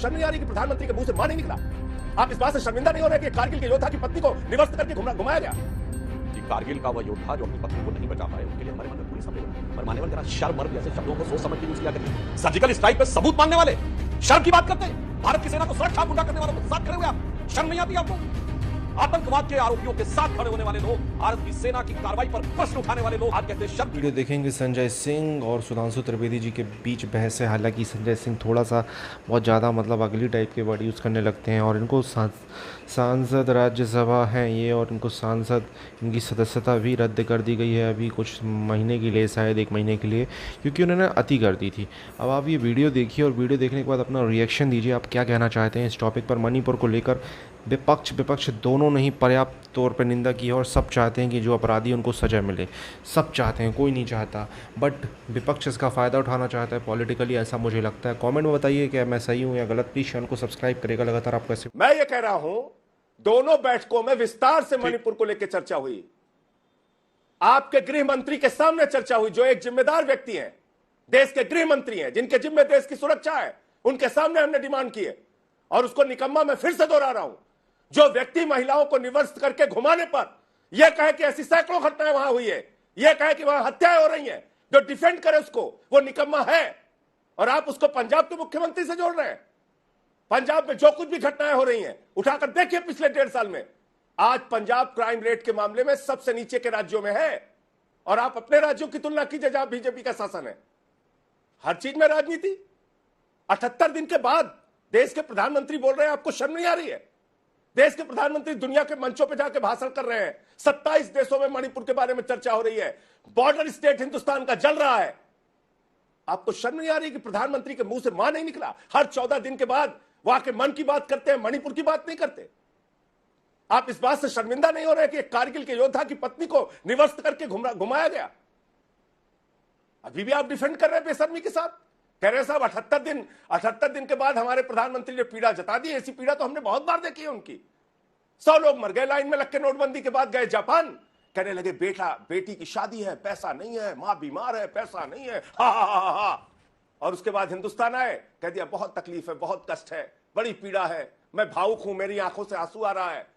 शर्म नहीं आ रही कि प्रधानमंत्री के मुंह से मां नहीं निकला? आप इस बात से शर्मिंदा नहीं हो रहे कि कारगिल के योद्धा की पत्नी को निवस्त करके घुमाया गया? कारगिल का वह योद्धा जो अपनी पत्नी को नहीं बचा पाए, उनके लिए हमारे मन में पूरी संवेदना। पर मान्यवर जरा शर्म मर्म जैसे शब्दों को सोच समझ के यूज किया करिए। सर्जिकल स्ट्राइक पे सबूत मांगने वाले शर्म की बात करते हैं। भारत की सेना को सड़क छाप गुंडा करने वालों के साथ खड़े हुए आप, शर्म नहीं आती आपको? आतंकवाद के आरोपियों के साथ खड़े होने वाले लोग, भारत की सेना की कार्रवाई पर प्रश्न उठाने वाले लोग आज कहते हैं शर्म। वीडियो देखेंगे संजय सिंह और सुधांशु त्रिवेदी जी के बीच बहस है। हालांकि संजय सिंह थोड़ा सा बहुत ज़्यादा मतलब अगली टाइप के वर्ड यूज़ करने लगते हैं और इनको सांसद राज्यसभा हैं ये, और इनको सांसद इनकी सदस्यता भी रद्द कर दी गई है अभी कुछ महीने के लिए, शायद 1 महीने के लिए, क्योंकि उन्होंने अति कर दी थी। अब आप ये वीडियो देखिए और वीडियो देखने के बाद अपना रिएक्शन दीजिए, आप क्या कहना चाहते हैं इस टॉपिक पर। मणिपुर को लेकर विपक्ष दोनों ने ही पर्याप्त तौर पर निंदा की है और सब चाहते हैं कि जो अपराधी उनको सज़ा मिले, सब चाहते हैं, कोई नहीं चाहता, बट विपक्ष इसका फ़ायदा उठाना चाहता है पॉलिटिकली, ऐसा मुझे लगता है। कमेंट में बताइए कि मैं सही हूं या गलत। प्लीज चैनल को सब्सक्राइब करेगा लगातार आपको ऐसे। मैं ये कह रहा हूं, दोनों बैठकों में विस्तार से मणिपुर को लेकर चर्चा हुई, आपके गृह मंत्री के सामने चर्चा हुई, जो एक जिम्मेदार व्यक्ति हैं, देश के गृह मंत्री हैं, जिनके जिम्मे देश की सुरक्षा है, उनके सामने हमने डिमांड की है। और उसको निकम्मा मैं फिर से दोहरा रहा हूं, जो व्यक्ति महिलाओं को निवर्स्त करके घुमाने पर यह कहे कि ऐसी सैकड़ों घटनाएं वहां हुई है, यह कहे कि वहां हत्याएं हो रही हैं, जो डिफेंड करे उसको, वो निकम्मा है। और आप उसको पंजाब के मुख्यमंत्री से जोड़ रहे हैं। पंजाब में जो कुछ भी घटनाएं हो रही हैं उठाकर देखिए पिछले 1.5 साल में, आज पंजाब क्राइम रेट के मामले में सबसे नीचे के राज्यों में है। और आप अपने राज्यों की तुलना कीजिए जहां बीजेपी का शासन है। हर चीज में राजनीति। 78 दिन के बाद देश के प्रधानमंत्री बोल रहे हैं आपको शर्म नहीं आ रही है? देश के प्रधानमंत्री दुनिया के मंचों पर जाकर भाषण कर रहे हैं, 27 देशों में मणिपुर के बारे में चर्चा हो रही है, बॉर्डर स्टेट हिंदुस्तान का जल रहा है। आपको शर्म नहीं आ रही कि प्रधानमंत्री के मुंह से मां नहीं निकला? हर 14 दिन के बाद वहां के मन की बात करते हैं, मणिपुर की बात नहीं करते। आप इस बात से शर्मिंदा नहीं हो रहे कि कारगिल के योद्धा की पत्नी को निवस्त करके घुमाया गया? अभी भी आप डिफेंड कर रहे हैं बेशर्मी के साथ। कह रहे हैं साहब 78 दिन के बाद हमारे प्रधानमंत्री ने पीड़ा जता दी। ऐसी पीड़ा तो हमने बहुत बार देखी है उनकी। 100 लोग मर गए लाइन में लग के नोटबंदी के बाद, गए जापान, कहने लगे बेटी की शादी है, पैसा नहीं है, मां बीमार है, पैसा नहीं है, हा हा हा हा। और उसके बाद हिंदुस्तान आए, कह दिया बहुत तकलीफ है, बहुत कष्ट है, बड़ी पीड़ा है, मैं भावुक हूं, मेरी आंखों से आंसू आ रहा है।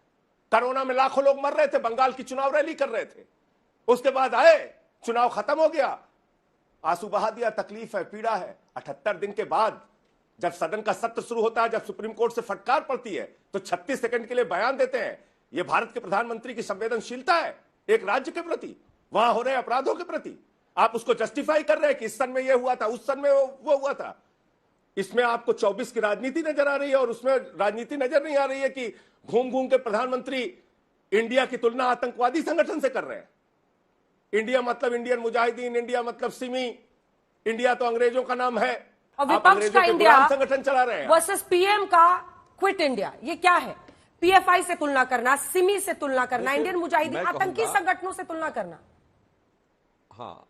कोरोना में लाखों लोग मर रहे थे, बंगाल की चुनाव रैली कर रहे थे। उसके बाद आए, चुनाव खत्म हो गया, आंसू बहा दिया, तकलीफ है, पीड़ा है। 78 दिन के बाद जब सदन का सत्र शुरू होता है, जब सुप्रीम कोर्ट से फटकार पड़ती है, तो 36 सेकंड के लिए बयान देते हैं। यह भारत के प्रधानमंत्री की संवेदनशीलता है एक राज्य के प्रति, वहां हो रहे अपराधों के प्रति। आप उसको जस्टिफाई कर रहे हैं कि इस सन में यह हुआ था, उस सन में वो हुआ था। इसमें आपको 24 की राजनीति नजर आ रही है और उसमें राजनीति नजर नहीं आ रही है कि घूम घूम के प्रधानमंत्री इंडिया की तुलना आतंकवादी संगठन से कर रहे हैं। इंडिया मतलब इंडियन मुजाहिदीन, इंडिया मतलब सिमी, इंडिया तो अंग्रेजों का नाम है। और विपक्ष का इंडिया संगठन चला रहे हैं वर्सेस पीएम का क्विट इंडिया, ये क्या है? पीएफआई से तुलना करना, सिमी से तुलना करना, इंडियन मुजाहिदीन, आतंकी संगठनों से तुलना करना। हाँ,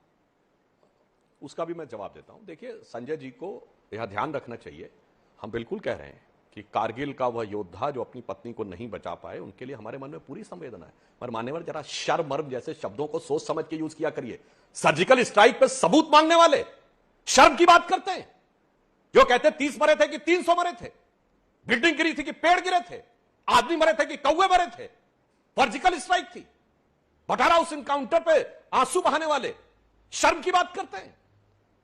उसका भी मैं जवाब देता हूं। देखिए, संजय जी को यह ध्यान रखना चाहिए, हम बिल्कुल कह रहे हैं कि कारगिल का वह योद्धा जो अपनी पत्नी को नहीं बचा पाए, उनके लिए हमारे मन में पूरी संवेदना है। पर मान्यवर जरा शर्म मर्म जैसे शब्दों को सोच समझ के यूज किया करिए। सर्जिकल स्ट्राइक पे सबूत मांगने वाले शर्म की बात करते हैं, जो कहते 30 मरे थे कि 300 मरे थे, बिल्डिंग गिरी थी कि पेड़ गिरे थे, आदमी मरे थे कि कौवे मरे थे, सर्जिकल स्ट्राइक थी, बटारा हाउस इनकाउंटर पे आंसू बहाने वाले शर्म की बात करते हैं।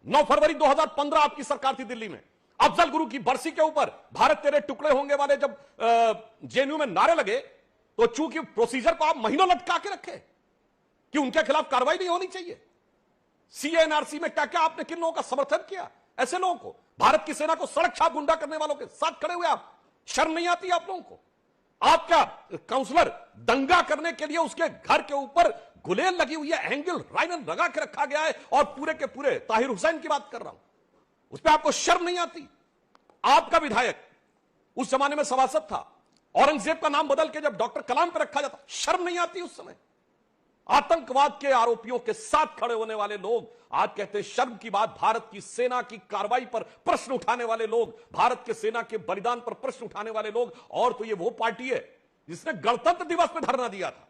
9 फरवरी 2015 आपकी सरकार थी दिल्ली में, अफजल गुरु की बरसी के ऊपर भारत तेरे टुकड़े होंगे वाले जब जेएनयू में नारे लगे, तो चूंकि प्रोसीजर को आप महीनों लटका के रखे कि उनके खिलाफ कार्रवाई नहीं होनी चाहिए। सीएनआरसी में क्या क्या आपने किन लोगों का समर्थन किया? ऐसे लोगों को, भारत की सेना को सड़क छाप गुंडा करने वालों के साथ खड़े हुए आप, शर्म नहीं आती आप लोगों को? आपका काउंसलर दंगा करने के लिए उसके घर के ऊपर गुलेल लगी हुई है, एंगल राइनन लगा के रखा गया है, और पूरे के पूरे ताहिर हुसैन की बात कर रहा हूं, उस पर आपको शर्म नहीं आती? आपका विधायक उस जमाने में सभासद था, औरंगजेब का नाम बदल के जब डॉक्टर कलाम पर रखा जाता, शर्म नहीं आती उस समय? आतंकवाद के आरोपियों के साथ खड़े होने वाले लोग आज कहते हैं शर्म की बात। भारत की सेना की कार्रवाई पर प्रश्न उठाने वाले लोग, भारत के सेना के बलिदान पर प्रश्न उठाने वाले लोग, और तो ये वो पार्टी है जिसने गणतंत्र दिवस में धरना दिया था।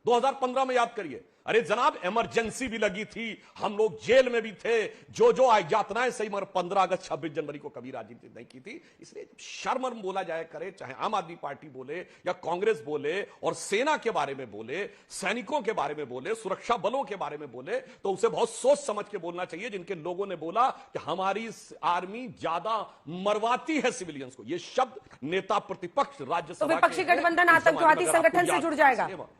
2015 में याद करिए, अरे जनाब इमरजेंसी भी लगी थी, हम लोग जेल में भी थे, जो यातनाएं सही, मगर 15 अगस्त 26 जनवरी को कभी राजनीति नहीं की थी। इसलिए शर्म बोला जाए करे, चाहे आम आदमी पार्टी बोले या कांग्रेस बोले, और सेना के बारे में बोले, सैनिकों के बारे में बोले, सुरक्षा बलों के बारे में बोले, तो उसे बहुत सोच समझ के बोलना चाहिए। जिनके लोगों ने बोला कि हमारी आर्मी ज्यादा मरवाती है सिविलियंस को, ये शब्द नेता प्रतिपक्ष राज्यसभा तो विपक्षी गठबंधन आतंकवादी संगठन से जुड़ जाएगा।